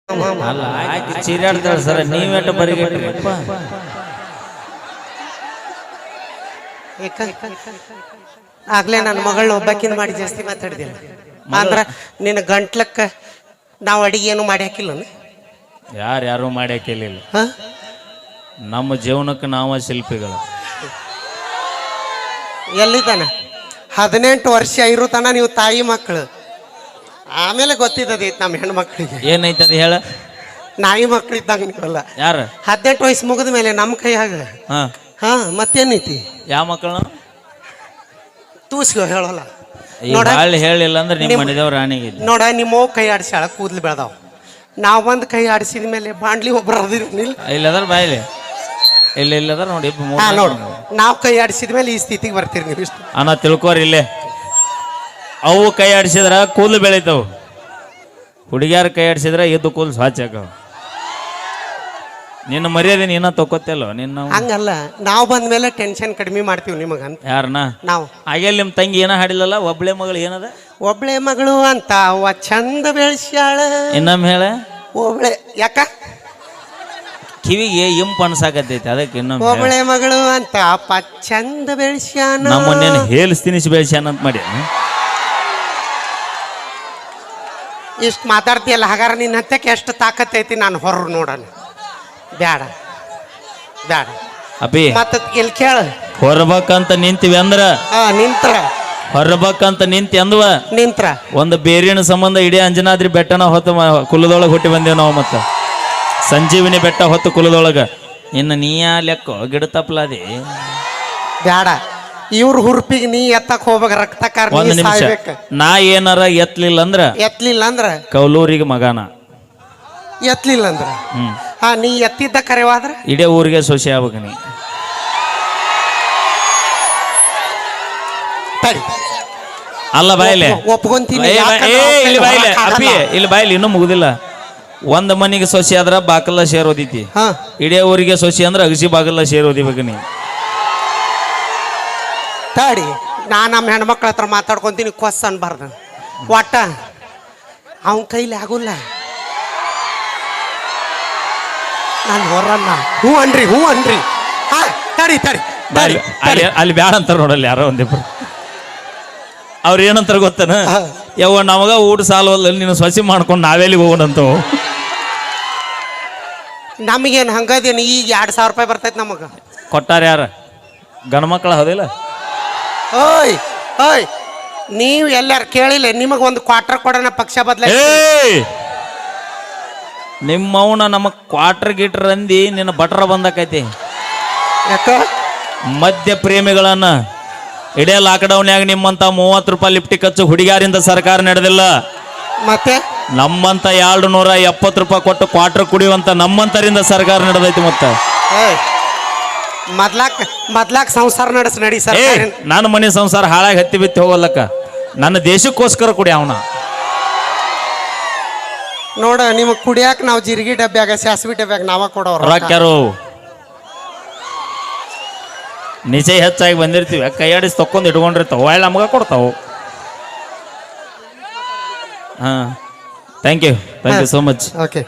ಅಲ್ಲ ಆಕೆ ಚೀರಾಡ್ತಾಳೆ ಸರ್, ನೀವೆಟ್ಟು ಬರಿಗಟ್ರಿಪ್ಪ. ಆಗ್ಲೇ ನನ್ನ ಮಗಳನ್ನ ಒಬ್ಬಾಕಿನ ಮಾಡಿ ಜಾಸ್ತಿ ಮಾತಾಡಿದಿಲ್ಲ ಅಂದ್ರ ನಿನ್ನ ಗಂಟ್ಲಕ್ಕ ನಾವು ಅಡಿಗೆ ಏನು ಮಾಡಿ ಹಾಕಿಲ್ಲ. ಯಾರು ಮಾಡಿ ಹಾಕಿಲ್ಲ. ನಮ್ಮ ಜೀವನಕ್ಕೆ ನಾವ ಶಿಲ್ಪಿಗಳು. ಎಲ್ಲಿದ್ದಾನ 18 ವರ್ಷ ಇರುತ್ತಾನ ನೀವು ತಾಯಿ ಮಕ್ಕಳು. ಆಮೇಲೆ ಗೊತ್ತಿದ್ದದೈತಿ ನಮ್ಮ ಹೆಣ್ಮಕ್ಳಿಗೆ ಏನೈತದ ಹೇಳ. ನಾಯಿ ಮಕ್ಳು ಇದ್ದಂಗ ನೀವಲ್ಲ. ಯಾರ 18 ವಯಸ್ಸು ಮುಗಿದ ಮೇಲೆ ನಮ್ಮ ಕೈಯಾಗ ಮತ್ತೇನೈತಿ? ಯಾವ ಮಕ್ಕಳು ತೂಸ್ಕೋ ಹೇಳಲ್ಲ. ನೋಡ ಹೇಳಿಲ್ಲ ಅಂದ್ರೆ ನಿಮ್ಮ ಮನೆದವ್ರ ರಾಣಿಗೆ ನೋಡ ನಿಮ್ಮ ಕೈ ಆಡಿಸ್ಯಾಳ, ಕೂದ್ಲು ಬೆಳೆದಾವ. ನಾವು ಬಂದು ಕೈ ಆಡಿಸಿದ ಮೇಲೆ ಬಾಂಡ್ಲಿ ಒಬ್ಬರು ಅದಿರಲಿಲ್ಲ. ಇಲ್ಲದ್ರ ಬಾಯಿಲೆ ಇಲ್ಲದ್ರ ನೋಡಿ ನೋಡು, ನಾವು ಕೈ ಆಡಿಸಿದ ಮೇಲೆ ಈ ಸ್ಥಿತಿಗೆ ಬರ್ತೀರಿ ನೀವು. ಇಷ್ಟು ಅನ್ನ ತಿಳ್ಕೋರಿ. ಇಲ್ಲೇ ಅವು ಕೈ ಆಡಿಸಿದ್ರ ಕೂದಲು ಬೆಳಿತಾವ, ಹುಡುಗಿಯಾರ ಕೈ ಆಡಿಸಿದ್ರ ಎದ್ದು ಕೂದಲು ಸ್ವಚ್ಛ ಆಕವ. ನಿನ್ನ ಮರ್ಯಾದೆ ನೀನ ತಕೋತಿಲ್ಲ. ನಿನ್ನ ಹಂಗಲ್ಲ, ನಾವು ಬಂದ ಮೇಲೆ ಟೆನ್ಷನ್ ಕಡಿಮೆ ಮಾಡ್ತೀವಿ ನಿಮಗಂತ. ಯಾರನ್ನ ನಾವು ಹಾಗೆಲ್ಲ ನಿಮ್ಮ ತಂಗಿ ಏನ ಹಾಡಿಲ್ಲಲ್ಲ, ಒಬ್ಳೆ ಮಗಳು ಏನದ? ಒಬ್ಳೆ ಮಗಳು ಅಂತ ಅವ್ವ ಚಂದ ಬೆಳೆಸ್ಯಾಳ. ಇನ್ನೊಮ್ಮೆ ಹೇಳ. ಒಬ್ಳೆ ಯಾಕ ಕಿವಿಗೆ ಇಂಪು ಅನ್ಸಾಕತ್ತೈತಿ, ಅದಕ್ಕೆ ಇನ್ನೊಮ್ಮೆ ಒಬ್ಳೆ ಮಗಳು ಅಂತ ಅಪ್ಪ ಚಂದ ಬೆಳೆಸ್ಯಾನ. ನಮ್ಮನ್ನೇನು ಹೇಲ್ಸ್ ತಿನಿಸಿ ಬೆಳೆಸ್ಯಾನ ಅಂತ ಮಾಡಿ ಇಷ್ಟು ಮಾತಾಡ್ತೀಯಲ್ಲ, ಹಾಗಾರ ನಿನ್ನ ಹತ್ತಕ್ಕೆ ಎಷ್ಟು ತಾಕತ್ತೈತಿ ನಾನು ಹೊರ ನೋಡೋಣ. ಬ್ಯಾಡ ಬ್ಯಾಡ ಅಪ್ಪಿ, ಮತ್ತ ಇಲ್ಲಿ ಕೇಳ. ಹೊರಬೇಕಂತ ನಿಂತೀವಿ ಅಂದ್ರ ನಿಂತ್ರ ಹೊರಬೇಕಂತ ನಿಂತಿ ಅಂದ್ವ ನಿಂತ್ರ ಒಂದು ಬೇರಿನ ಸಂಬಂಧ ಇಡೀ ಅಂಜನಾದ್ರಿ ಬೆಟ್ಟನ ಹೊತ್ತು ಕುಲದೊಳಗೆ ಹುಟ್ಟಿ ಬಂದೇವ್ ನಾವು. ಮತ್ತ ಸಂಜೀವಿನಿ ಬೆಟ್ಟ ಹೊತ್ತು ಕುಲದೊಳಗ. ಇನ್ನು ನೀಯ ಲೆಕ್ಕ ಗಿಡ ತಪ್ಪಲಾದಿ. ಬ್ಯಾಡ, ಇವ್ರ ಹುರುಪಿಗೆ ನೀ ಎತ್ತಕ್ ಹೋಗ್ಬೇಕ. ರಕ್ತಕಾರ ಒಂದು ನಿಮಿಷ, ನಾ ಏನಾರ ಎತ್ತಲಿಲ್ಲ ಅಂದ್ರ ಕೌಲೂರಿಗೆ ಮಗನ ಎತ್ತಲಿಲ್ಲ ಅಂದ್ರ ನೀ ಎತ್ತಿದ್ದ ಕರೆವಾದ್ರ ಇಡೀ ಊರಿಗೆ ಸೊಸೆ ಆಗ್ಬೇಕು ನೀ. ಅಲ್ಲ ಬಾಯಿಲೆ ಒಪ್ಕೊಂತೀನಿ. ಇಲ್ಲಿ ಬಾಯಿಲಿ ಇನ್ನೂ ಮುಗುದಿಲ್ಲ. ಒಂದ್ ಮನಿಗೆ ಸೊಸೆ ಆದ್ರ ಬಾಕಲ್ಲ ಶೇರ್ ಓದಿತಿ, ಇಡೀ ಊರಿಗೆ ಸೊಸೆ ಅಂದ್ರ ಅಗಸಿ ಬಾಗಲ್ಲ ಶೇರ್ ಓದಿಬೇಕು ನೀ. ತಾಡಿ, ನಾ ನಮ್ಮ ಹೆಣ್ಮಕ್ಳ ಹತ್ರ ಮಾತಾಡ್ಕೊಂತೀನಿ. ಕೊಸ್ ಅನ್ಬಾರ್ದು. ಒಟ್ಟ ಅವನ ಕೈಲಿ ಆಗುಲ್ಲ. ನಾನು ಹೊರಲ್ಲ. ಹೂ ಅನ್ರಿ. ತಡಿ ತಡಿ ಅಲ್ಲಿ ಬ್ಯಾಡ ಅಂತಾರ ನೋಡಲ್ಲ ಯಾರೋ ಒಂದಿಬ್ರು. ಅವ್ರ ಏನಂತಾರ ಗೊತ್ತನ, ಯವ್ವ ನಮಗ ಊಟ ಸಾಲವಲ್ಲ, ನೀನು ಸೊಸಿ ಮಾಡ್ಕೊಂಡು ನಾವೆಲ್ಲಿಗೆ ಹೋಗೋಣಂತ. ನಮಗೇನು ಹಂಗದೇನು? ಈಗ 2,000 ರೂಪಾಯಿ ಬರ್ತೈತಿ ನಮಗ. ಕೊಟ್ಟಾರ ಯಾರ? ಗಂಡು ಮಕ್ಕಳ ಹೌದಿಲ್ಲ? ಓಯ್ ನೀವು ಎಲ್ಲಾರು ಕೇಳಿಲ್ಲ? ನಿಮಗ ಒಂದು ಕ್ವಾರ್ಟರ್ ಕೊಡೋಣ, ಪಕ್ಷ ಬದಲ. ನಿಮ್ಮವನ ನಮಗ್ ಕ್ವಾರ್ಟರ್ ಗೀಟರ್ ಅಂದಿ ನಿನ್ನ ಬಟ್ರ ಬಂದಕೈತಿ. ಯಾಕ ಮದ್ಯ ಪ್ರೇಮಿಗಳನ್ನ ಇಡೇ ಲಾಕ್ಡೌನ್ಯಾಗ ನಿಮ್ಮಂತ 30 ರೂಪಾಯಿ ಲಿಫ್ಟಿ ಖರ್ಚು ಹುಡುಗಿಯಾರಿಂದ ಸರ್ಕಾರ ನಡೆದಿಲ್ಲ. ಮತ್ತೆ ನಮ್ಮಂತ 270 ರೂಪಾಯಿ ಕೊಟ್ಟು ಕ್ವಾರ್ಟರ್ ಕುಡಿಯುವಂತ ನಮ್ಮಂತರಿಂದ ಸರ್ಕಾರ ನಡೆದೈತಿ. ಮತ್ತೆ ಮೊದ್ಲಾಕ್ ಸಂಸಾರ ನಡಿ ಸರ್. ನನ್ನ ಮನೆ ಸಂಸಾರ ಹಾಳಾಗಿ ಹತ್ತಿ ಬಿತ್ತಿ ಹೋಗಲ್ಲಕ್ಕ. ನನ್ನ ದೇಶಕ್ಕೋಸ್ಕರ ಕುಡಿ ಅವನ. ನೋಡ, ನಿಮಗ್ ಕುಡಿಯಾಕ ನಾವು ಜೀರಿಗೆ ಡಬ್ಬ್ಯಾಗ ಸಾಸಿವೆ ಡಬ್ಬ್ಯಾಗ ನಾವ ಕೊಡೋರು. ರೊಕ್ಕಾರು ನಿಜ ಹೆಚ್ಚಾಗಿ ಬಂದಿರ್ತೀವಿ, ಕೈಯಾಡಿಸಿ ತಕ್ಕೊಂಡು ಇಟ್ಕೊಂಡಿರ್ತಾವ, ಒಳ್ಳೆ ನಮಗ ಕೊಡ್ತಾವು. Thank you so much. Okay.